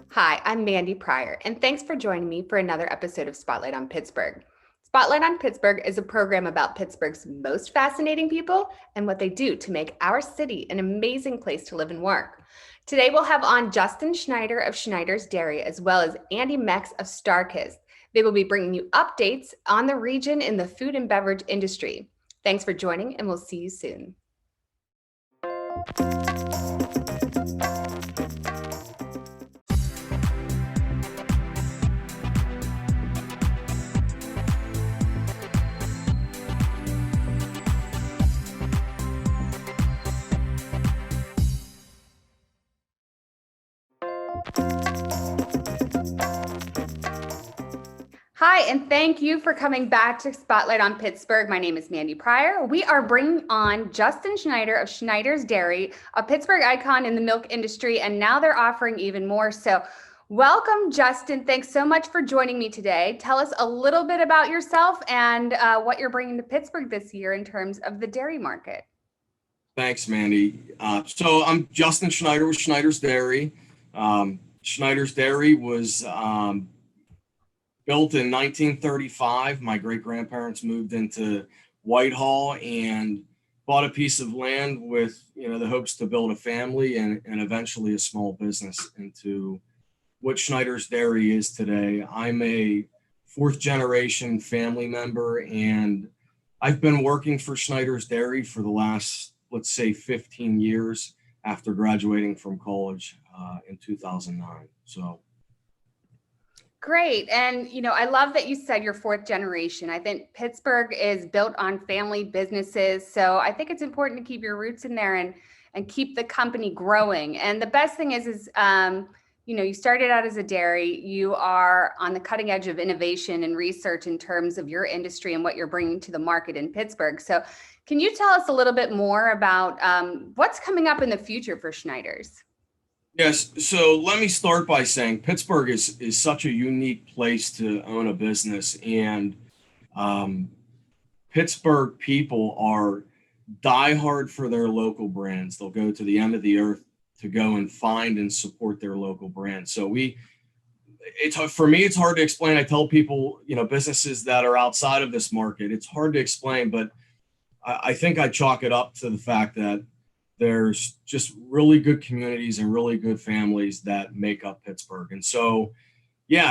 Hi, I'm Mandi Pryor, and thanks for joining me for another episode of Spotlight on Pittsburgh. Spotlight on Pittsburgh is a program about Pittsburgh's most fascinating people and what they do to make our city an amazing place to live and work. Today, we'll have on Justin Schneider of Schneider's Dairy, as well as Andy Mecs of StarKist. They will be bringing you updates on the region in the food and beverage industry. Thanks for joining, and we'll see you soon. Hi, and thank you for coming back to Spotlight on Pittsburgh. My name is Mandi Pryor. We are bringing on Justin Schneider of Schneider's Dairy, a Pittsburgh icon in the milk industry, and now they're offering even more. So welcome, Justin. Thanks so much for joining me today. Tell us a little bit about yourself and what you're bringing to Pittsburgh this year in terms of the dairy market. Thanks, Mandi. So I'm Justin Schneider with Schneider's Dairy. Schneider's Dairy was built in 1935. My great-grandparents moved into Whitehall and bought a piece of land with, the hopes to build a family and eventually a small business into what Schneider's Dairy is today. I'm a fourth-generation family member, and I've been working for Schneider's Dairy for the last, let's say, 15 years after graduating from college in 2009. So. Great. And, I love that you said you're fourth generation. I think Pittsburgh is built on family businesses. So I think it's important to keep your roots in there and keep the company growing. And the best thing is you started out as a dairy. You are on the cutting edge of innovation and research in terms of your industry and what you're bringing to the market in Pittsburgh. So can you tell us a little bit more about what's coming up in the future for Schneider's? Yes. So let me start by saying Pittsburgh is such a unique place to own a business, and Pittsburgh people are diehard for their local brands. They'll go to the end of the earth to go and find and support their local brands. So for me, it's hard to explain. I tell people, businesses that are outside of this market, it's hard to explain, but I think I chalk it up to the fact that there's just really good communities and really good families that make up Pittsburgh. And so,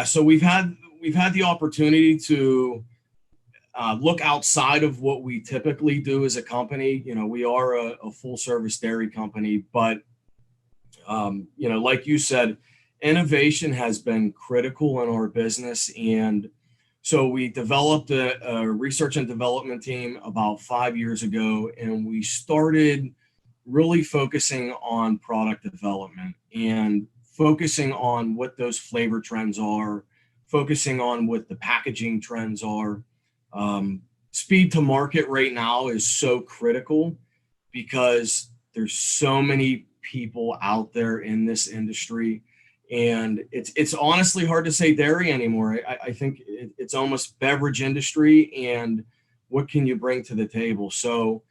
so we've had the opportunity to look outside of what we typically do as a company. We are a full service dairy company, but like you said, innovation has been critical in our business. And so we developed a research and development team about 5 years ago, and we started really focusing on product development and focusing on what those flavor trends are, focusing on what the packaging trends are. Speed to market right now is so critical because there's so many people out there in this industry, and it's honestly hard to say dairy anymore. I think it's almost beverage industry and what can you bring to the table. So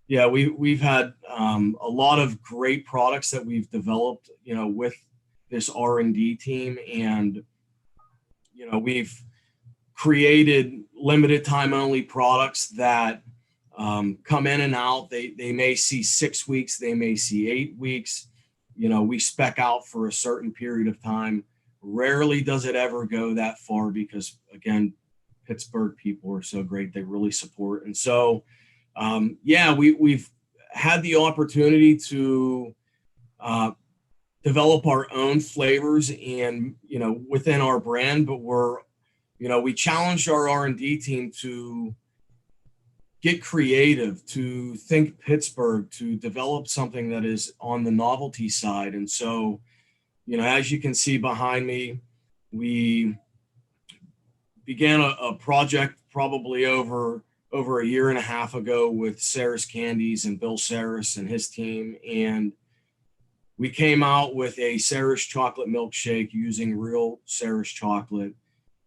we've had a lot of great products that we've developed, with this R&D team, and we've created limited time only products that come in and out. They may see 6 weeks, they may see 8 weeks. We spec out for a certain period of time. Rarely does it ever go that far because, again, Pittsburgh people are so great. They really support. And so, we've had the opportunity to develop our own flavors and, within our brand, but we challenged our R&D team to get creative, to think Pittsburgh, to develop something that is on the novelty side. And so, as you can see behind me, we began a project probably over a year and a half ago with Saris Candies and Bill Saris and his team. And we came out with a Saris chocolate milkshake using real Saris chocolate.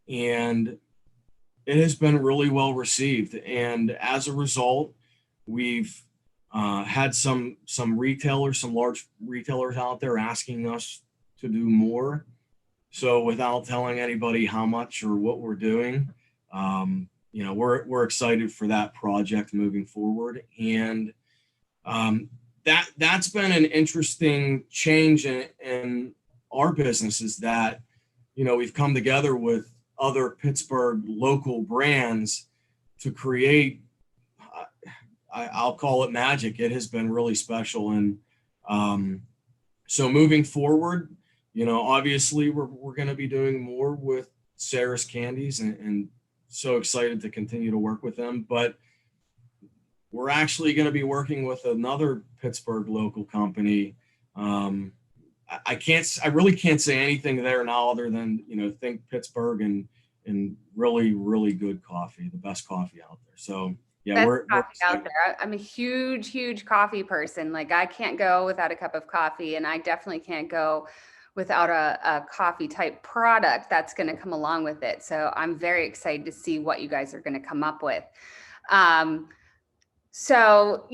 And it has been really well received. And as a result, we've Had some retailers, some large retailers out there asking us to do more. So without telling anybody how much or what we're doing, we're excited for that project moving forward. And that's been an interesting change in our business, is that, we've come together with other Pittsburgh local brands to create, I'll call it magic. It has been really special. And so moving forward, obviously we're going to be doing more with Sarah's Candies, and so excited to continue to work with them. But we're actually going to be working with another Pittsburgh local company. I really can't say anything there now other than, think Pittsburgh and really, really good coffee, the best coffee out there. So yeah, Best coffee out there. I'm a huge coffee person. Like, I can't go without a cup of coffee, and I definitely can't go without a coffee type product that's going to come along with it. So I'm very excited to see what you guys are going to come up with. So,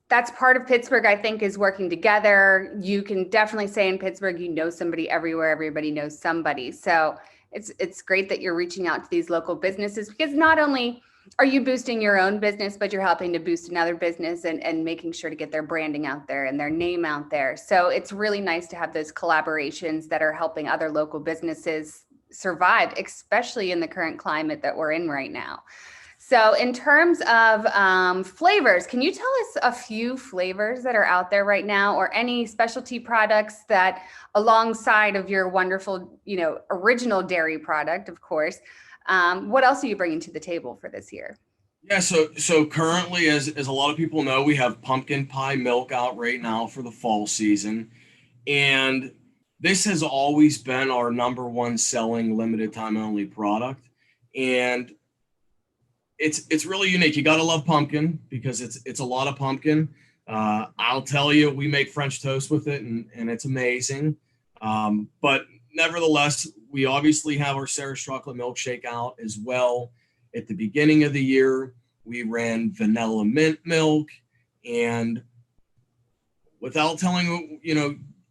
that's part of Pittsburgh, I think, is working together. You can definitely say in Pittsburgh, somebody everywhere, everybody knows somebody. So it's great that you're reaching out to these local businesses, because not only are you boosting your own business, but you're helping to boost another business and making sure to get their branding out there and their name out there. So it's really nice to have those collaborations that are helping other local businesses survive, especially in the current climate that we're in right now. So in terms of flavors, can you tell us a few flavors that are out there right now, or any specialty products that, alongside of your wonderful, original dairy product, of course, what else are you bringing to the table for this year? Yeah, so currently, as a lot of people know, we have pumpkin pie milk out right now for the fall season. And this has always been our number one selling limited time only product. And it's really unique. You got to love pumpkin, because it's a lot of pumpkin. I'll tell you, we make French toast with it, and it's amazing. But nevertheless, we obviously have our Sarah's chocolate milkshake out as well. At the beginning of the year, we ran vanilla mint milk, and without telling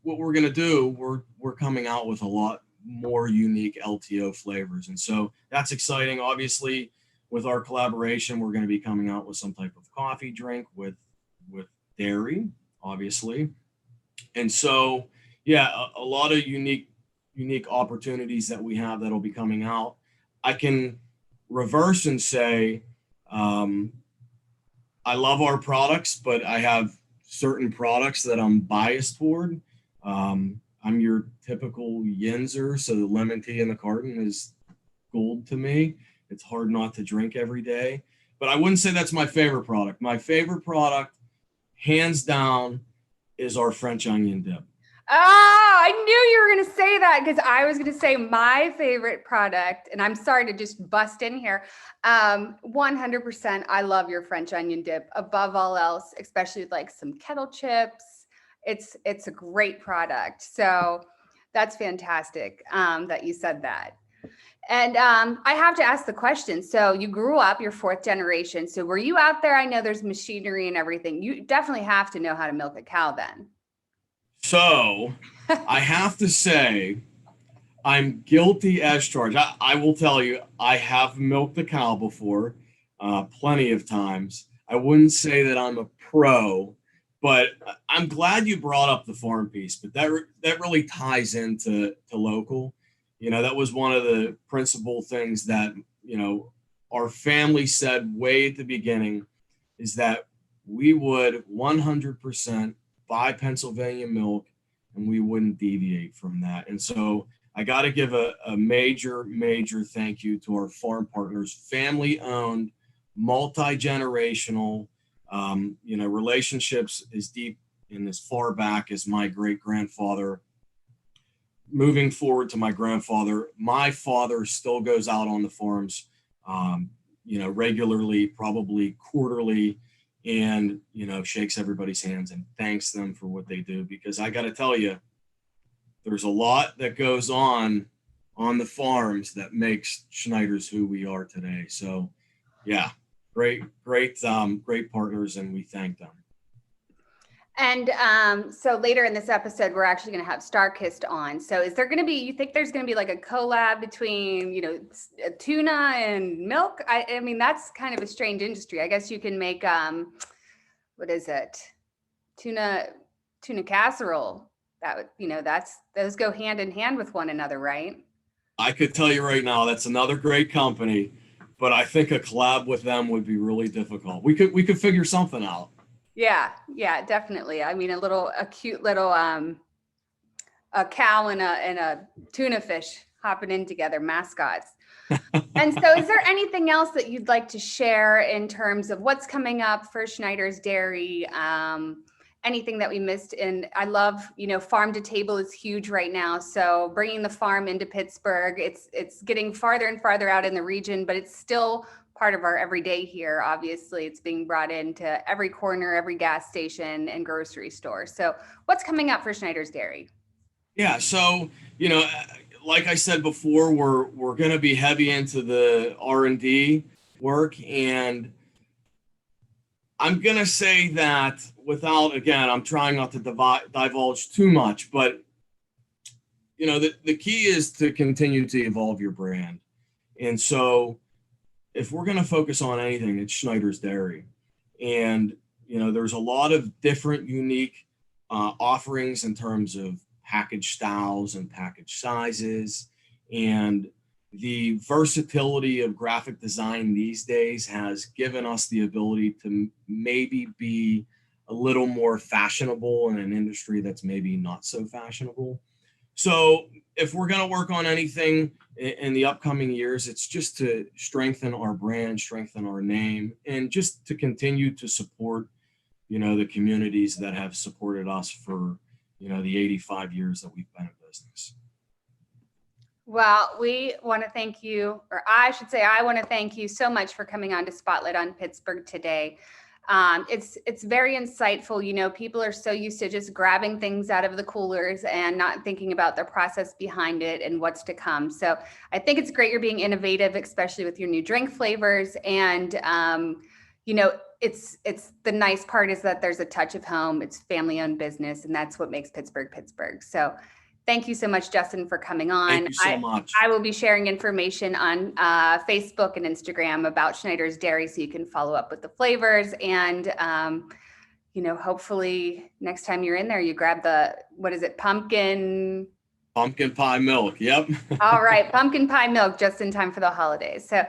what we're going to do, we're coming out with a lot more unique LTO flavors. And so that's exciting. Obviously, with our collaboration, we're going to be coming out with some type of coffee drink with dairy, obviously. And so, yeah, a lot of unique opportunities that we have that'll be coming out. I can reverse and say, I love our products, but I have certain products that I'm biased toward. I'm your typical Yinzer, so the lemon tea in the carton is gold to me. It's hard not to drink every day, but I wouldn't say that's my favorite product. My favorite product, hands down, is our French onion dip. I knew you were going to say that, because I was going to say my favorite product, and I'm sorry to just bust in here. 100%, I love your French onion dip above all else, especially with like some kettle chips. It's a great product. So that's fantastic that you said that. And I have to ask the question. So you grew up, you're fourth generation. So were you out there? I know there's machinery and everything. You definitely have to know how to milk a cow then. So I have to say, I'm guilty as charged. I will tell you, I have milked a cow before, plenty of times. I wouldn't say that I'm a pro, but I'm glad you brought up the farm piece. But that really ties into local. That was one of the principal things that, our family said way at the beginning, is that we would 100% buy Pennsylvania milk, and we wouldn't deviate from that. And so I got to give a major thank you to our farm partners, family owned, multi-generational, relationships as deep and as far back as my great grandfather. Moving forward to my grandfather, my father still goes out on the farms, regularly, probably quarterly, and, shakes everybody's hands and thanks them for what they do. Because I got to tell you, there's a lot that goes on the farms that makes Schneider's who we are today. So yeah, great partners, and we thank them. And so later in this episode, we're actually going to have StarKist on. So is there going to be, you think there's going to be like a collab between, tuna and milk? I mean, that's kind of a strange industry. I guess you can make, what is it? Tuna casserole. That would, those go hand in hand with one another, right? I could tell you right now, that's another great company, but I think a collab with them would be really difficult. We could figure something out. Yeah, definitely. I mean, a cute little a cow and a tuna fish hopping in together, mascots. And so is there anything else that you'd like to share in terms of what's coming up for Schneider's Dairy? Anything that we missed? And I love, farm to table is huge right now. So bringing the farm into Pittsburgh, it's getting farther and farther out in the region, but it's still part of our everyday here. Obviously, it's being brought into every corner, every gas station and grocery store. So what's coming up for Schneider's Dairy? Yeah, so, like I said before, we're going to be heavy into the R&D work, and I'm going to say that I'm trying not to divulge too much, but the key is to continue to evolve your brand. And so if we're going to focus on anything, it's Schneider's Dairy. And, there's a lot of different unique offerings in terms of package styles and package sizes. And the versatility of graphic design these days has given us the ability to maybe be a little more fashionable in an industry that's maybe not so fashionable. So if we're going to work on anything in the upcoming years, it's just to strengthen our brand, strengthen our name, and just to continue to support, the communities that have supported us for, the 85 years that we've been in business. Well, we want to thank you, or I should say, I want to thank you so much for coming on to Spotlight on Pittsburgh today. It's very insightful. People are so used to just grabbing things out of the coolers and not thinking about the process behind it and what's to come. So I think it's great you're being innovative, especially with your new drink flavors. And, it's the nice part is that there's a touch of home. It's family owned business, and that's what makes Pittsburgh, Pittsburgh. So thank you so much, Justin, for coming on. Thank you so much. I will be sharing information on Facebook and Instagram about Schneider's Dairy, so you can follow up with the flavors. And, hopefully next time you're in there, you grab pumpkin pie milk. Yep. All right. Pumpkin pie milk just in time for the holidays. So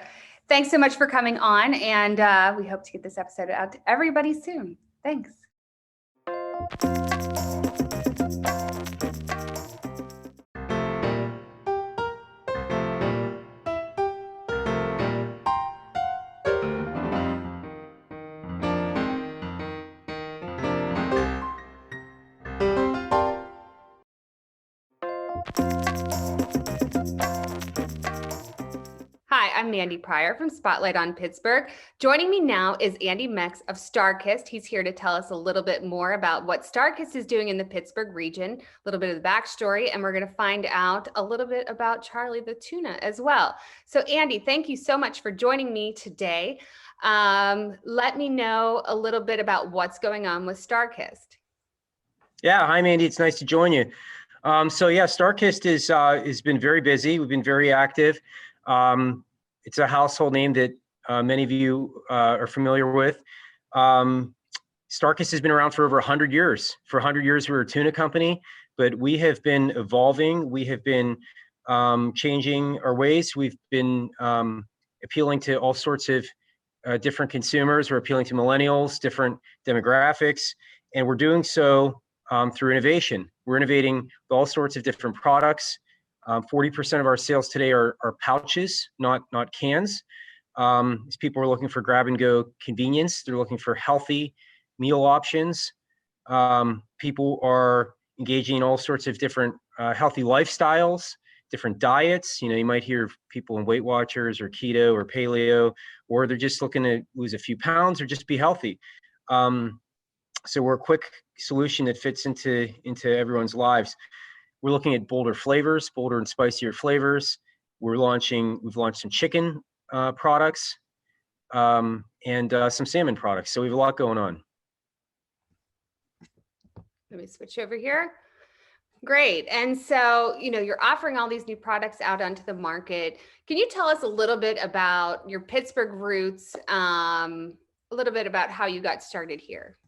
thanks so much for coming on. And we hope to get this episode out to everybody soon. Thanks. Hi, I'm Mandi Pryor from Spotlight on Pittsburgh. Joining me now is Andy Mecs of StarKist. He's here to tell us a little bit more about what StarKist is doing in the Pittsburgh region, a little bit of the backstory, and we're going to find out a little bit about Charlie the tuna as well. So Andy, thank you so much for joining me today. Let me know a little bit about what's going on with StarKist. Yeah, hi Mandi, it's nice to join you. StarKist has been very busy. We've been very active. It's a household name that many of you are familiar with. StarKist has been around for over 100 years. For 100 years, we were a tuna company, but we have been evolving. We have been changing our ways. We've been appealing to all sorts of different consumers. We're appealing to millennials, different demographics, and we're doing so through innovation. We're innovating with all sorts of different products. 40% of our sales today are pouches, not cans. These people are looking for grab-and-go convenience. They're looking for healthy meal options. People are engaging in all sorts of different healthy lifestyles, different diets. You might hear of people in Weight Watchers or keto or paleo, or they're just looking to lose a few pounds or just be healthy. So we're a quick solution that fits into everyone's lives. We're looking at bolder flavors, bolder and spicier flavors. We've launched some chicken products and some salmon products. So we have a lot going on. Let me switch over here. Great. And so, you're offering all these new products out onto the market. Can you tell us a little bit about your Pittsburgh roots, a little bit about how you got started here?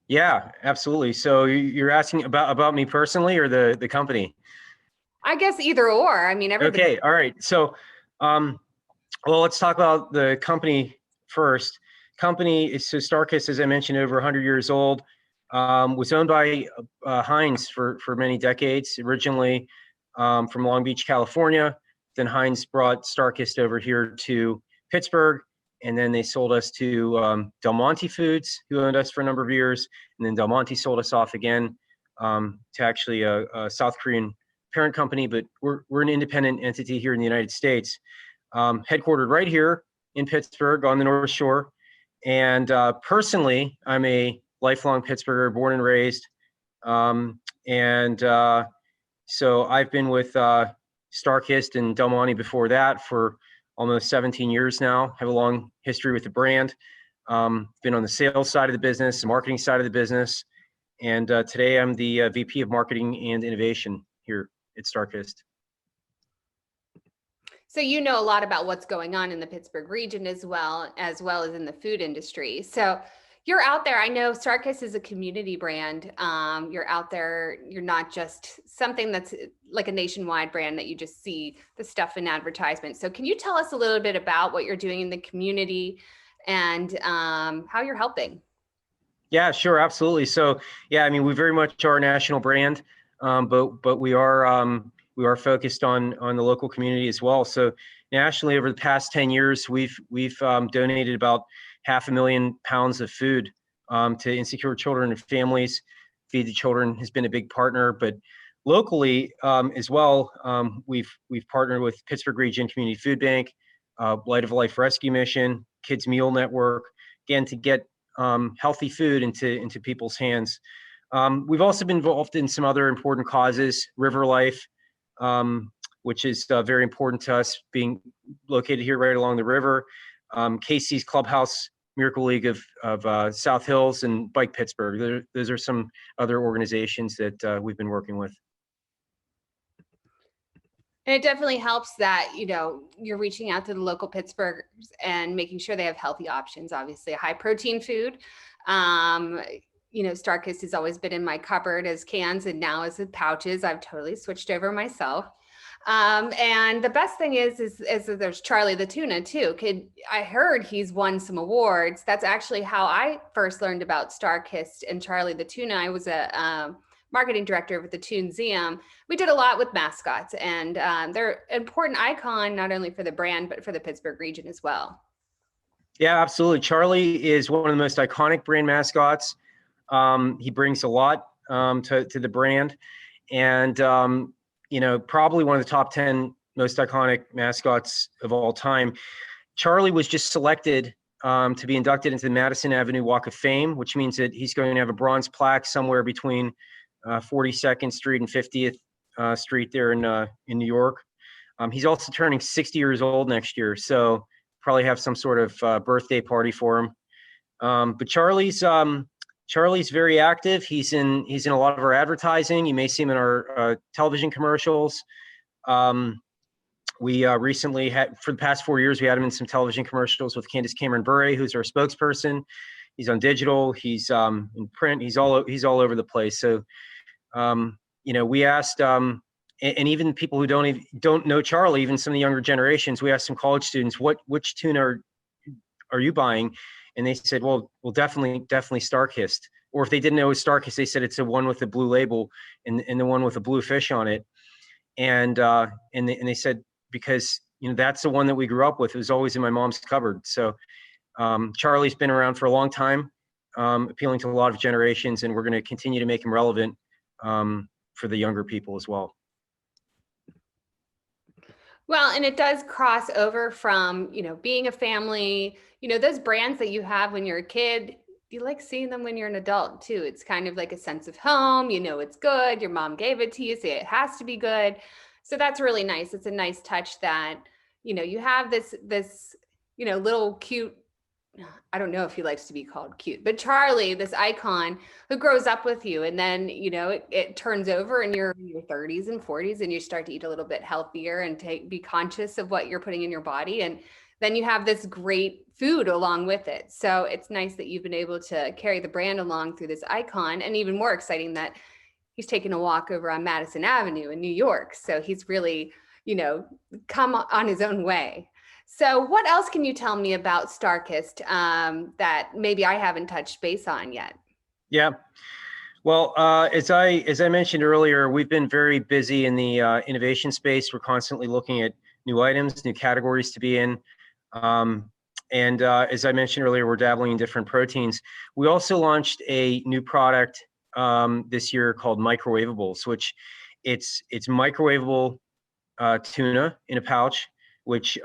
Yeah, absolutely. So you're asking about me personally or the company? I guess either or. I mean, everybody. Okay. All right. So, well, let's talk about the company first. Company is so StarKist, as I mentioned, over 100 years old. Was owned by Heinz for many decades. Originally from Long Beach, California. Then Heinz brought StarKist over here to Pittsburgh, and then they sold us to Del Monte Foods, who owned us for a number of years, and then Del Monte sold us off again to actually a South Korean parent company. But we're an independent entity here in the United States, headquartered right here in Pittsburgh on the North Shore. And personally, I'm a lifelong Pittsburgher, born and raised. So I've been with StarKist and Del Monte before that for almost 17 years now. Have a long history with the brand. Been on the sales side of the business, the marketing side of the business. And today I'm the VP of Marketing and Innovation here at StarKist. So you know a lot about what's going on in the Pittsburgh region as well as in the food industry. So you're out there. I know StarKist is a community brand. You're out there. You're not just something that's like a nationwide brand that you just see the stuff in advertisements. So can you tell us a little bit about what you're doing in the community and how you're helping? Yeah, sure, absolutely. So yeah, I mean, we very much are a national brand, but we are focused on the local community as well. So nationally, over the past 10 years, we've donated about 500,000 pounds of food to insecure children and families. Feed the Children has been a big partner, but locally as well, we've partnered with Pittsburgh Region Community Food Bank, Light of Life Rescue Mission, Kids Meal Network, again to get healthy food into people's hands. We've also been involved in some other important causes, River Life, which is very important to us, being located here right along the river. Casey's Clubhouse Miracle League of South Hills and Bike Pittsburgh. Those are some other organizations that we've been working with. And it definitely helps that, you're reaching out to the local Pittsburghers and making sure they have healthy options, obviously a high protein food. StarKist has always been in my cupboard as cans and now as pouches. I've totally switched over myself. And the best thing is that there's Charlie the tuna too. I heard he's won some awards. That's actually how I first learned about StarKist and Charlie the tuna. I was a marketing director with the Toonseum. We did a lot with mascots, and they're an important icon, not only for the brand, but for the Pittsburgh region as well. Yeah, absolutely. Charlie is one of the most iconic brand mascots. He brings a lot to the brand, and probably one of the top 10 most iconic mascots of all time. Charlie was just selected to be inducted into the Madison Avenue Walk of Fame, which means that he's going to have a bronze plaque somewhere between 42nd Street and 50th Street there in New York. He's also turning 60 years old next year, so probably have some sort of birthday party for him. But Charlie's very active. He's in a lot of our advertising. You may see him in our television commercials. We recently had, for the past 4 years, we had him in some television commercials with Candace Cameron Bure, who's our spokesperson. He's on digital. He's in print. He's all over the place. So, we asked, and even people who don't know Charlie, even some of the younger generations, we asked some college students, which tuna are you buying? And they said, well, definitely StarKist. Or if they didn't know it was StarKist, they said it's the one with the blue label and the one with the blue fish on it. And they said, because that's the one that we grew up with. It was always in my mom's cupboard. So Charlie's been around for a long time, appealing to a lot of generations, and we're going to continue to make him relevant for the younger people as well. Well, and it does cross over from, being a family, those brands that you have when you're a kid, you like seeing them when you're an adult too. It's kind of like a sense of home, it's good. Your mom gave it to you, so it has to be good. So that's really nice. It's a nice touch that, you have this little cute I don't know if he likes to be called cute, but Charlie, this icon who grows up with you, and then, it turns over and you're in your 30s and 40s and you start to eat a little bit healthier and be conscious of what you're putting in your body. And then you have this great food along with it. So it's nice that you've been able to carry the brand along through this icon, and even more exciting that he's taking a walk over on Madison Avenue in New York. So he's really, come on his own way. So what else can you tell me about StarKist that maybe I haven't touched base on yet? Yeah. Well, as I mentioned earlier, we've been very busy in the innovation space. We're constantly looking at new items, new categories to be in. And as I mentioned earlier, we're dabbling in different proteins. We also launched a new product this year called Microwavables, which it's microwavable tuna in a pouch, which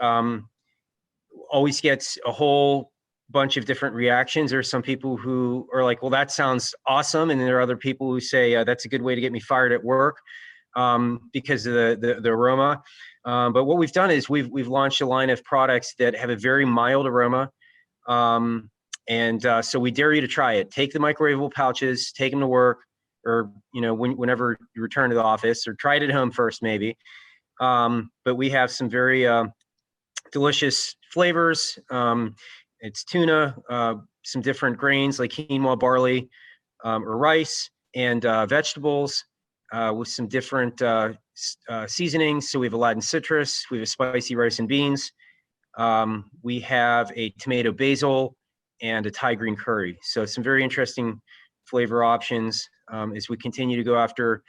always gets a whole bunch of different reactions. There are some people who are like, well, that sounds awesome. And then there are other people who say, that's a good way to get me fired at work because of the aroma. But what we've done is we've launched a line of products that have a very mild aroma. So we dare you to try it. Take the microwavable pouches, take them to work, or, whenever you return to the office, or try it at home first, maybe. But we have some very delicious flavors. It's tuna, some different grains like quinoa, barley, or rice, and vegetables with some different seasonings. So we have Aladdin citrus, we have spicy rice and beans. We have a tomato basil and a Thai green curry. So some very interesting flavor options as we continue to go after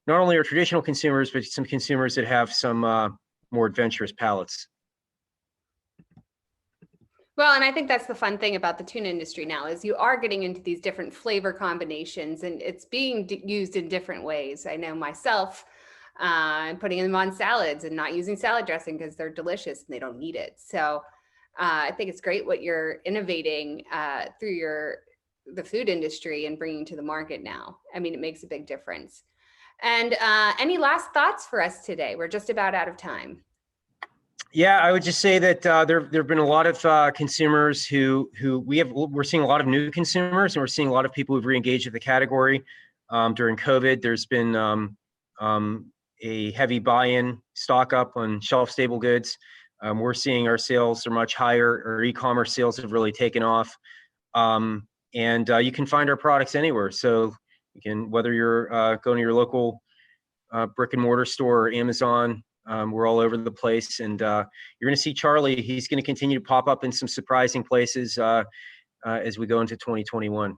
not only our traditional consumers, but some consumers that have some more adventurous palates. Well, and I think that's the fun thing about the tuna industry now is you are getting into these different flavor combinations, and it's being used in different ways. I know myself, I'm putting them on salads and not using salad dressing because they're delicious and they don't need it. So I think it's great what you're innovating through the food industry and bringing to the market now. I mean, it makes a big difference. And any last thoughts for us today? We're just about out of time. Yeah, I would just say that there have been a lot of consumers we're seeing a lot of new consumers, and we're seeing a lot of people who've reengaged with the category during COVID. There's been a heavy buy-in, stock up on shelf-stable goods. We're seeing our sales are much higher. Our e-commerce sales have really taken off, and you can find our products anywhere. So you can, whether you're going to your local brick and mortar store or Amazon. We're all over the place, and you're going to see Charlie. He's going to continue to pop up in some surprising places as we go into 2021.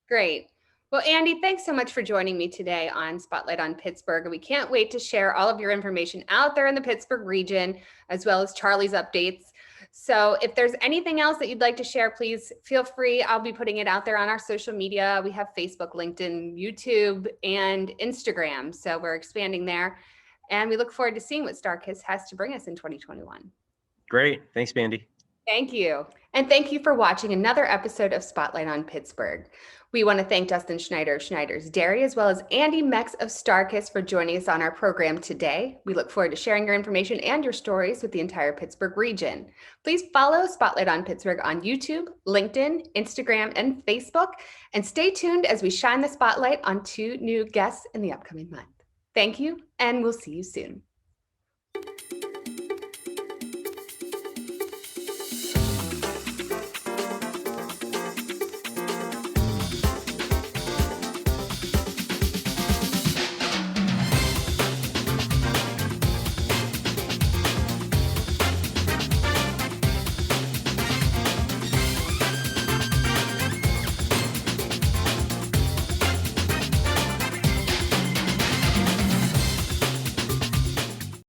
Great. Well, Andy, thanks so much for joining me today on Spotlight on Pittsburgh. We can't wait to share all of your information out there in the Pittsburgh region, as well as Charlie's updates. So if there's anything else that you'd like to share, please feel free. I'll be putting it out there on our social media. We have Facebook, LinkedIn, YouTube, and Instagram. So we're expanding there. And we look forward to seeing what StarKist has to bring us in 2021. Great. Thanks, Mandi. Thank you. And thank you for watching another episode of Spotlight on Pittsburgh. We want to thank Justin Schneider of Schneider's Dairy, as well as Andy Mecs of StarKist for joining us on our program today. We look forward to sharing your information and your stories with the entire Pittsburgh region. Please follow Spotlight on Pittsburgh on YouTube, LinkedIn, Instagram, and Facebook. And stay tuned as we shine the spotlight on 2 new guests in the upcoming month. Thank you, and we'll see you soon.